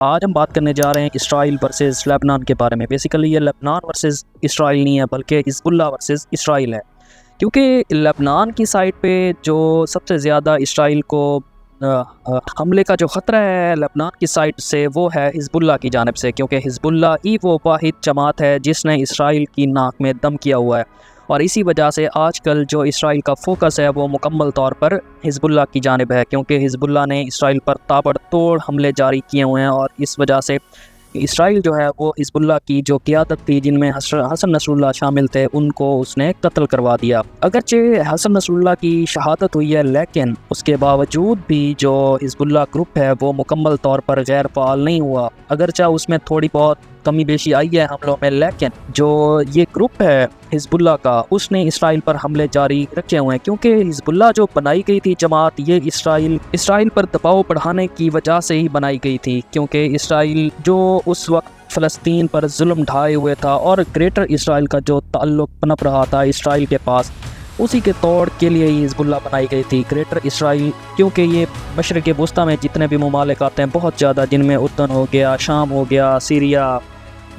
آج ہم بات کرنے جا رہے ہیں اسرائیل ورسز لبنان کے بارے میں۔ بیسیکلی یہ لبنان ورسز اسرائیل نہیں ہے بلکہ حزب اللہ ورسز اسرائیل ہے، کیونکہ لبنان کی سائٹ پہ جو سب سے زیادہ اسرائیل کو حملے کا جو خطرہ ہے لبنان کی سائٹ سے وہ ہے حزب اللہ کی جانب سے، کیونکہ حزب اللہ ہی وہ واحد جماعت ہے جس نے اسرائیل کی ناک میں دم کیا ہوا ہے، اور اسی وجہ سے آج کل جو اسرائیل کا فوکس ہے وہ مکمل طور پر حزب اللہ کی جانب ہے، کیونکہ حزب اللہ نے اسرائیل پر تابڑ توڑ حملے جاری کیے ہوئے ہیں، اور اس وجہ سے اسرائیل جو ہے وہ حزب اللہ کی جو قیادت تھی جن میں حسن نصر اللہ شامل تھے ان کو اس نے قتل کروا دیا۔ اگرچہ حسن نصر اللہ کی شہادت ہوئی ہے لیکن اس کے باوجود بھی جو حزب اللہ گروپ ہے وہ مکمل طور پر غیر فعال نہیں ہوا، اگرچہ اس میں تھوڑی بہت کمی بیشی آئی ہے حملوں میں، لیکن جو یہ گروپ ہے حزب اللہ کا اس نے اسرائیل پر حملے جاری رکھے ہوئے ہیں، کیونکہ حزب اللہ جو بنائی گئی تھی جماعت یہ اسرائیل پر دباؤ بڑھانے کی وجہ سے ہی بنائی گئی تھی، کیونکہ اسرائیل جو اس وقت فلسطین پر ظلم ڈھائے ہوئے تھا اور گریٹر اسرائیل کا جو تعلق پنپ رہا تھا اسرائیل کے پاس، اسی کے توڑ کے لیے ہی حزب اللہ بنائی گئی تھی گریٹر اسرائیل، کیونکہ یہ مشرق وسطیٰ میں جتنے بھی ممالک آتے ہیں بہت زیادہ، جن میں اردن ہو گیا، شام ہو گیا، سیریا،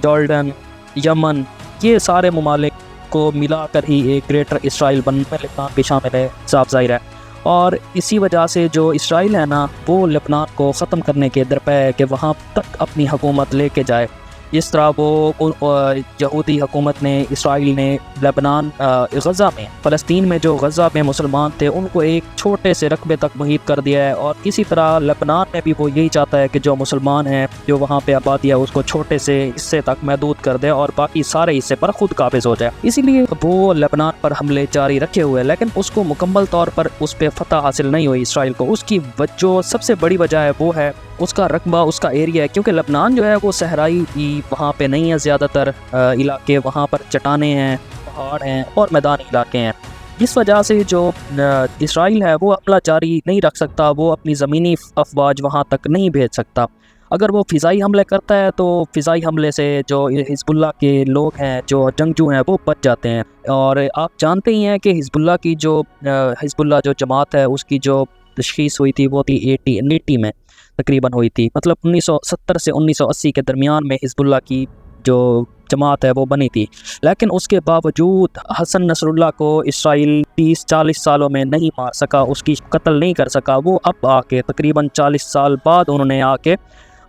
جارڈن، یمن، یہ سارے ممالک کو ملا کر ہی ایک گریٹر اسرائیل بننے میں لبنان بھی شامل ہے، صاف ظاہر ہے، اور اسی وجہ سے جو اسرائیل ہے نا وہ لبنان کو ختم کرنے کے درپے ہے کہ وہاں تک اپنی حکومت لے کے جائے، جس طرح وہ یہودی حکومت نے اسرائیل نے لبنان غزہ میں فلسطین میں جو غزہ میں مسلمان تھے ان کو ایک چھوٹے سے رقبے تک محیط کر دیا ہے، اور اسی طرح لبنان میں بھی وہ یہی چاہتا ہے کہ جو مسلمان ہیں جو وہاں پہ آبادی ہے اس کو چھوٹے سے حصے تک محدود کر دے اور باقی سارے حصے پر خود قابض ہو جائے، اسی لیے وہ لبنان پر حملے جاری رکھے ہوئے، لیکن اس کو مکمل طور پر اس پہ فتح حاصل نہیں ہوئی اسرائیل کو۔ اس کی جو سب سے بڑی وجہ ہے وہ ہے اس کا رقبہ، اس کا ایریا ہے، کیونکہ لبنان جو ہے وہ صحرائی وہاں پہ نہیں ہے، زیادہ تر علاقے وہاں پر چٹانیں ہیں، پہاڑ ہیں اور میدانی علاقے ہیں، جس وجہ سے جو اسرائیل ہے وہ حملہ جاری نہیں رکھ سکتا، وہ اپنی زمینی افواج وہاں تک نہیں بھیج سکتا۔ اگر وہ فضائی حملے کرتا ہے تو فضائی حملے سے جو حزب اللہ کے لوگ ہیں جو جنگجو ہیں وہ بچ جاتے ہیں، اور آپ جانتے ہی ہیں کہ حزب اللہ جو جماعت ہے اس کی جو تشخیص ہوئی تھی وہ تھی 1980 میں تقریباً ہوئی تھی، مطلب 1970 سے 1980 کے درمیان میں حزب اللہ کی جو جماعت ہے وہ بنی تھی، لیکن اس کے باوجود حسن نصر اللہ کو اسرائیل 30-40 سالوں میں نہیں مار سکا، اس کی قتل نہیں کر سکا، وہ اب آ کے تقریباً 40 سال بعد انہوں نے آ کے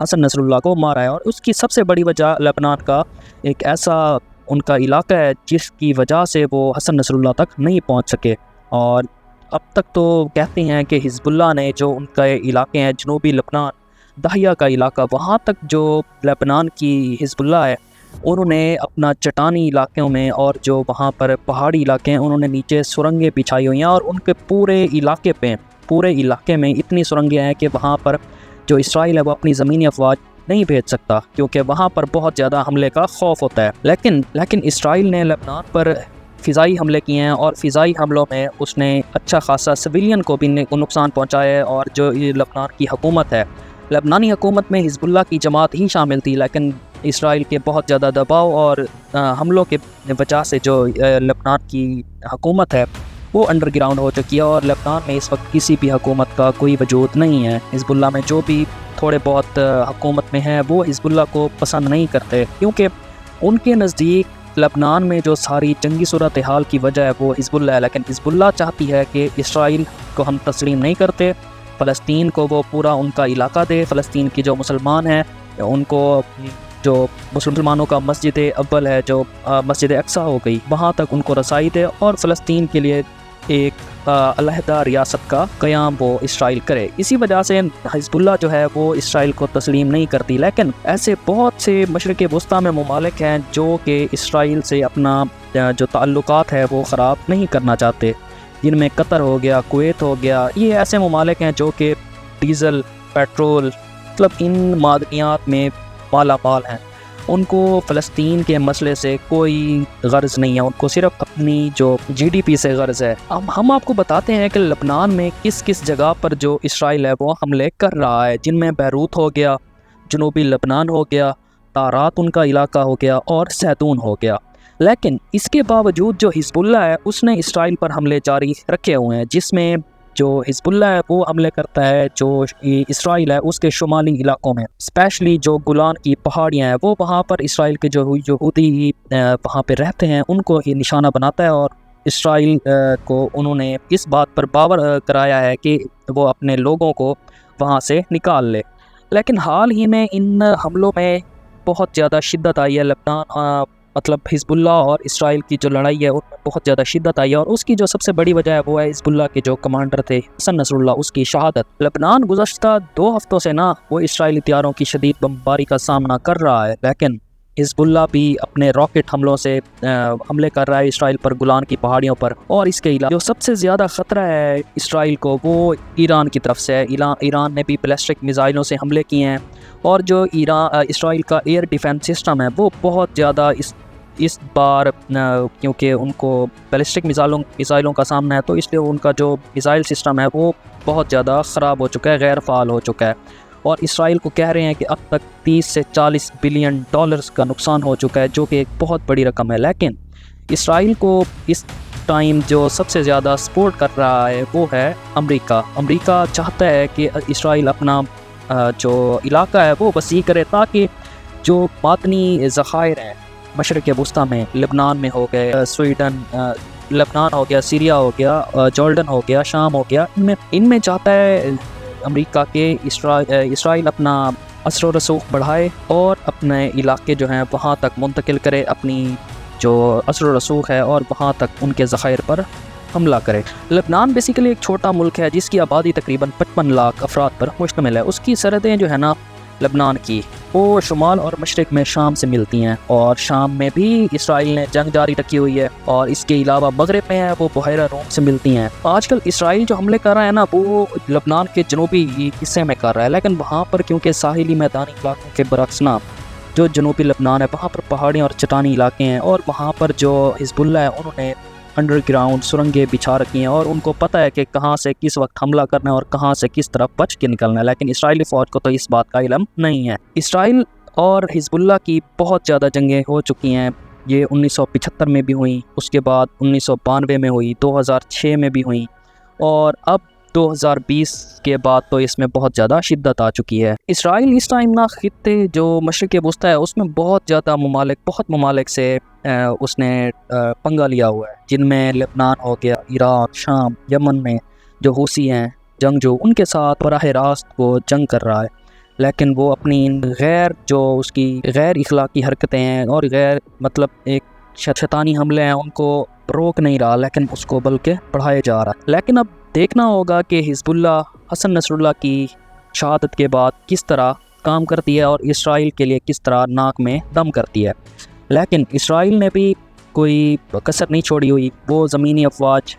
حسن نصر اللہ کو مارا ہے، اور اس کی سب سے بڑی وجہ لبنان کا ایک ایسا ان کا علاقہ ہے جس کی وجہ سے وہ حسن نصر اللہ تک نہیں پہنچ سکے، اور اب تک تو کہتے ہیں کہ حزب اللہ نے جو ان کے علاقے ہیں جنوبی لبنان، دہیہ کا علاقہ، وہاں تک جو لبنان کی حزب اللہ ہے انہوں نے اپنا چٹانی علاقوں میں اور جو وہاں پر پہاڑی علاقے ہیں انہوں نے نیچے سرنگیں بچھائی ہوئی ہیں، اور ان کے پورے علاقے میں اتنی سرنگیں ہیں کہ وہاں پر جو اسرائیل ہے وہ اپنی زمینی افواج نہیں بھیج سکتا، کیونکہ وہاں پر بہت زیادہ حملے کا خوف ہوتا ہے، لیکن اسرائیل نے لبنان پر فضائی حملے کیے ہیں، اور فضائی حملوں میں اس نے اچھا خاصا سویلین کو بھی نقصان پہنچایا ہے، اور جو یہ لبنان کی حکومت ہے، لبنانی حکومت میں حزب اللہ کی جماعت ہی شامل تھی، لیکن اسرائیل کے بہت زیادہ دباؤ اور حملوں کے وجہ سے جو لبنان کی حکومت ہے وہ انڈر گراؤنڈ ہو چکی ہے، اور لبنان میں اس وقت کسی بھی حکومت کا کوئی وجود نہیں ہے۔ حزب اللہ میں جو بھی تھوڑے بہت حکومت میں ہیں وہ حزب اللہ کو پسند نہیں کرتے، کیونکہ ان کے نزدیک لبنان میں جو ساری جنگی صورتحال کی وجہ ہے وہ حزب اللہ ہے، لیکن حزب اللہ چاہتی ہے کہ اسرائیل کو ہم تسلیم نہیں کرتے، فلسطین کو وہ پورا ان کا علاقہ دے، فلسطین کی جو مسلمان ہیں ان کو جو مسلمانوں کا مسجد اول ہے جو مسجد اقصیٰ ہو گئی وہاں تک ان کو رسائی دے، اور فلسطین کے لیے ایک علیحدہ ریاست کا قیام وہ اسرائیل کرے۔ اسی وجہ سے حزب اللہ جو ہے وہ اسرائیل کو تسلیم نہیں کرتی، لیکن ایسے بہت سے مشرق وسطیٰ میں ممالک ہیں جو کہ اسرائیل سے اپنا جو تعلقات ہے وہ خراب نہیں کرنا چاہتے، جن میں قطر ہو گیا، کویت ہو گیا، یہ ایسے ممالک ہیں جو کہ ڈیزل، پیٹرول، مطلب ان معدنیات میں مالا مال ہیں، ان کو فلسطین کے مسئلے سے کوئی غرض نہیں ہے، ان کو صرف اپنی جو جی ڈی پی سے غرض ہے۔ ہم آپ کو بتاتے ہیں کہ لبنان میں کس کس جگہ پر جو اسرائیل ہے وہ حملے کر رہا ہے، جن میں بیروت ہو گیا، جنوبی لبنان ہو گیا، تارات ان کا علاقہ ہو گیا، اور زیتون ہو گیا، لیکن اس کے باوجود جو حزب اللہ ہے اس نے اسرائیل پر حملے جاری رکھے ہوئے ہیں، جس میں جو حزب اللہ ہے وہ حملے کرتا ہے جو اسرائیل ہے اس کے شمالی علاقوں میں، اسپیشلی جو گولان کی پہاڑیاں ہیں، وہ وہاں پر اسرائیل کے جو یہودی وہاں پہ رہتے ہیں ان کو یہ نشانہ بناتا ہے، اور اسرائیل کو انہوں نے اس بات پر باور کرایا ہے کہ وہ اپنے لوگوں کو وہاں سے نکال لے۔ لیکن حال ہی میں ان حملوں میں بہت زیادہ شدت آئی ہے، لبنان مطلب حزب اللہ اور اسرائیل کی جو لڑائی ہے ان میں بہت زیادہ شدت آئی ہے، اور اس کی جو سب سے بڑی وجہ ہے وہ ہے حزب اللہ کے جو کمانڈر تھے حسن نصر اللہ، اس کی شہادت۔ لبنان گزشتہ 2 ہفتوں سے وہ اسرائیلی طیاروں کی شدید بمباری کا سامنا کر رہا ہے، لیکن حزب اللہ بھی اپنے راکٹ حملوں سے حملے کر رہا ہے اسرائیل پر، گولان کی پہاڑیوں پر، اور اس کے علاوہ جو سب سے زیادہ خطرہ ہے اسرائیل کو وہ ایران کی طرف سے ہے۔ ایران نے بھی بیلسٹک میزائلوں سے حملے کیے ہیں، اور جو اسرائیل کا ایئر ڈیفنس سسٹم ہے وہ بہت زیادہ اس بار کیونکہ ان کو بیلسٹک میزائلوں کا سامنا ہے، تو اس لیے ان کا جو میزائل سسٹم ہے وہ بہت زیادہ خراب ہو چکا ہے، غیر فعال ہو چکا ہے، اور اسرائیل کو کہہ رہے ہیں کہ اب تک 30 سے 40 بلین ڈالرز کا نقصان ہو چکا ہے، جو کہ ایک بہت بڑی رقم ہے۔ لیکن اسرائیل کو اس ٹائم جو سب سے زیادہ سپورٹ کر رہا ہے وہ ہے امریکہ چاہتا ہے کہ اسرائیل اپنا جو علاقہ ہے وہ وسیع کرے، تاکہ جو معدنی ذخائر ہیں مشرق وسطیٰ میں، لبنان میں ہو گئے، سویڈن، لبنان ہو گیا، سیریا ہو گیا، جارڈن ہو گیا، شام ہو گیا، ان میں چاہتا ہے امریکہ کے اسرائیل اپنا اثر و رسوخ بڑھائے اور اپنے علاقے جو ہیں وہاں تک منتقل کرے، اپنی جو اثر و رسوخ ہے، اور وہاں تک ان کے ذخائر پر حملہ کرے۔ لبنان بیسیکلی ایک چھوٹا ملک ہے جس کی آبادی تقریباً 55 لاکھ افراد پر مشتمل ہے۔ اس کی سرحدیں جو ہے نا لبنان کی وہ شمال اور مشرق میں شام سے ملتی ہیں، اور شام میں بھی اسرائیل نے جنگ جاری رکھی ہوئی ہے، اور اس کے علاوہ مغرب میں ہے وہ بحیرہ روم سے ملتی ہیں۔ آج کل اسرائیل جو حملے کر رہا ہے نا وہ لبنان کے جنوبی حصے میں کر رہا ہے، لیکن وہاں پر کیونکہ ساحلی میدانی علاقوں کے برعکس نا جو جنوبی لبنان ہے وہاں پر پہاڑیاں اور چٹانی علاقے ہیں، اور وہاں پر جو حزب اللہ ہے انہوں نے انڈر گراؤنڈ سرنگیں بچھا رکھی ہیں، اور ان کو پتہ ہے کہ کہاں سے کس وقت حملہ کرنا ہے اور کہاں سے کس طرف بچ کے نکلنا ہے، لیکن اسرائیلی فوج کو تو اس بات کا علم نہیں ہے۔ اسرائیل اور حزب اللہ کی بہت زیادہ جنگیں ہو چکی ہیں، یہ 1975 میں بھی ہوئیں، اس کے بعد 1992 میں ہوئی، 2006 میں بھی ہوئیں، اور اب 2020 کے بعد تو اس میں بہت زیادہ شدت آ چکی ہے۔ اسرائیل اس ٹائم نا خطے جو مشرق وسطیٰ ہے اس میں بہت زیادہ ممالک سے اس نے پنگا لیا ہوا ہے، جن میں لبنان ہو گیا، عراق، شام، یمن میں جو حوثی ہیں جنگجو، ان کے ساتھ براہ راست وہ جنگ کر رہا ہے، لیکن وہ اپنی اس کی غیر اخلاقی حرکتیں ہیں اور ایک شیطانی حملے ہیں ان کو روک نہیں رہا، لیکن اس کو بلکہ بڑھائے جا رہا ہے۔ لیکن اب دیکھنا ہوگا کہ حزب اللہ حسن نصر اللہ کی شہادت کے بعد کس طرح کام کرتی ہے اور اسرائیل کے لیے کس طرح ناک میں دم کرتی ہے۔ لیکن اسرائیل نے بھی کوئی کسر نہیں چھوڑی ہوئی، وہ زمینی افواج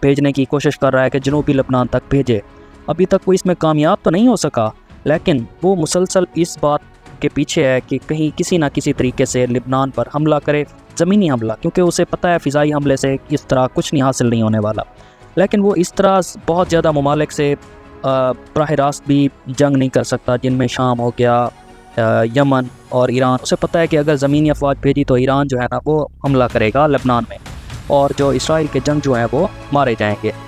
بھیجنے کی کوشش کر رہا ہے کہ جنوبی لبنان تک بھیجے۔ ابھی تک وہ اس میں کامیاب تو نہیں ہو سکا، لیکن وہ مسلسل اس بات کے پیچھے ہے کہ کہیں کسی نہ کسی طریقے سے لبنان پر حملہ کرے، زمینی حملہ، کیونکہ اسے پتہ ہے فضائی حملے سے اس طرح کچھ نہیں حاصل نہیں ہونے والا۔ لیکن وہ اس طرح بہت زیادہ ممالک سے براہ راست بھی جنگ نہیں کر سکتا، جن میں شام ہو گیا، یمن اور ایران۔ اسے پتہ ہے کہ اگر زمینی افواج بھیجی تو ایران جو ہے نا وہ حملہ کرے گا لبنان میں، اور جو اسرائیل کے جنگ جو ہیں وہ مارے جائیں گے۔